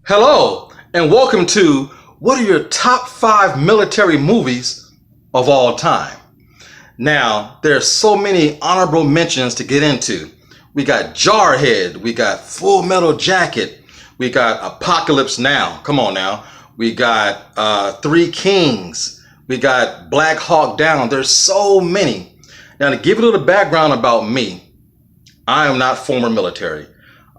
Hello, and welcome to what are your top 5 military movies of all time? Now, there's so many honorable mentions to get into. We got Jarhead, we got Full Metal Jacket, we got Apocalypse Now, come on now. We got Three Kings, we got Black Hawk Down. There's so many. Now, to give you a little background about me, I am not former military.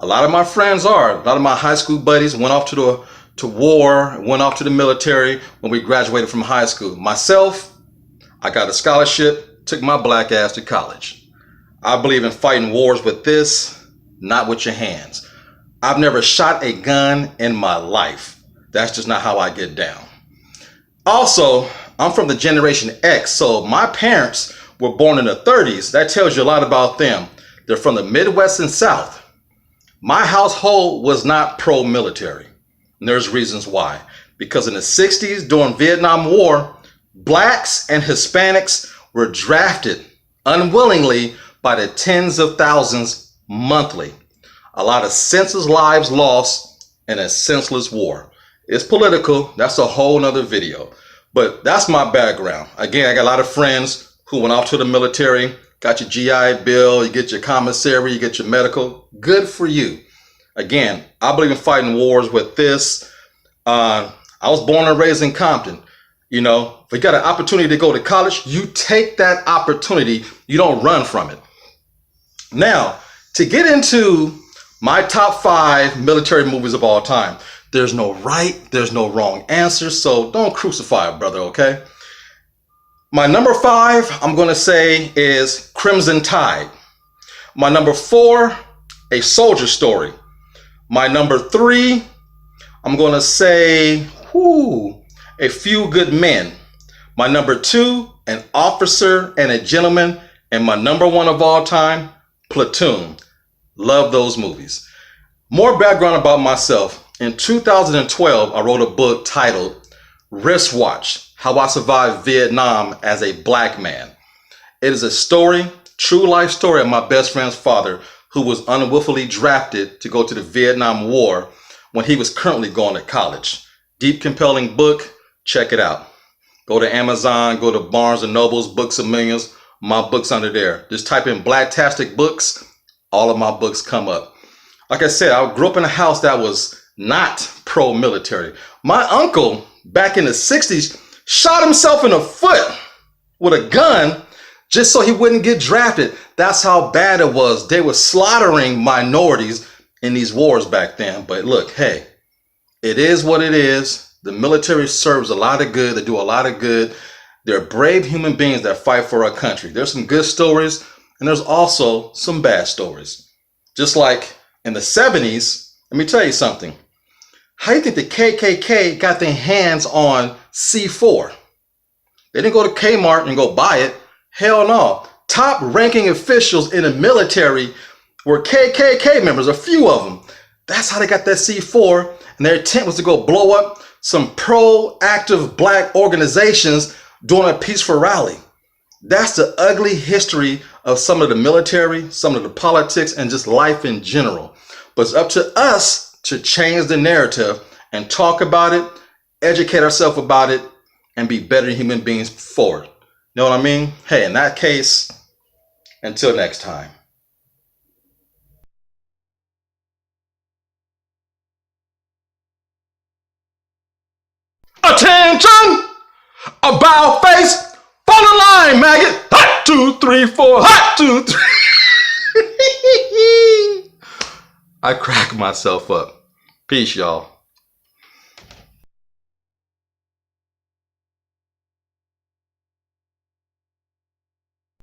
A lot of my friends are. A lot of my high school buddies went off to war, went off to the military when we graduated from high school. Myself, I got a scholarship, took my black ass to college. I believe in fighting wars with this, not with your hands. I've never shot a gun in my life. That's just not how I get down. Also, I'm from the Generation X, so my parents were born in the 30s. That tells you a lot about them. They're from the Midwest and South. My household was not pro-military. And there's reasons why. Because in the 60s, during Vietnam War, blacks and Hispanics were drafted unwillingly by the tens of thousands monthly. A lot of senseless lives lost in a senseless war. It's political. That's a whole nother video. But that's my background. Again, I got a lot of friends who went off to the military. Got your GI Bill, you get your commissary, you get your medical. Good for you. Again, I believe in fighting wars with this. I was born and raised in Compton. You know, if you got an opportunity to go to college, you take that opportunity. You don't run from it. Now, to get into my top 5 military movies of all time, there's no right, there's no wrong answer, so don't crucify a brother, okay? My number 5, I'm going to say, is Crimson Tide. My number 4, A Soldier Story. My number 3, I'm going to say, A Few Good Men. My number 2, An Officer and a Gentleman. And my number 1 of all time, Platoon. Love those movies. More background about myself. In 2012, I wrote a book titled Wristwatch: How I Survived Vietnam as a Black Man. It is a story, true life story of my best friend's father, who was unwillfully drafted to go to the Vietnam War when he was currently going to college. Deep, compelling book. Check it out. Go to Amazon, go to Barnes and Noble's, Books of Millions. My book's under there. Just type in Blacktastic Books. All of my books come up. Like I said, I grew up in a house that was not pro-military. My uncle, back in the 60s, shot himself in the foot with a gun just so he wouldn't get drafted. That's how bad it was. They were slaughtering minorities in these wars back then. But look, hey, it is what it is. The military serves a lot of good. They do a lot of good. They're brave human beings that fight for our country. There's some good stories, and there's also some bad stories. Just like in the 70s, let me tell you something. How do you think the KKK got their hands on C4? They didn't go to Kmart and go buy it. Hell no. Top ranking officials in the military were KKK members, a few of them. That's how they got that C4. And their intent was to go blow up some pro-active black organizations during a peaceful rally. That's the ugly history of some of the military, some of the politics, and just life in general. But it's up to us to change the narrative and talk about it, educate ourselves about it, and be better human beings for it. You know what I mean? Hey, in that case, until next time. Attention! About face, fall in line, maggot. Hot 2, 3, 4, hot 2, 3. I crack myself up. Peace, y'all.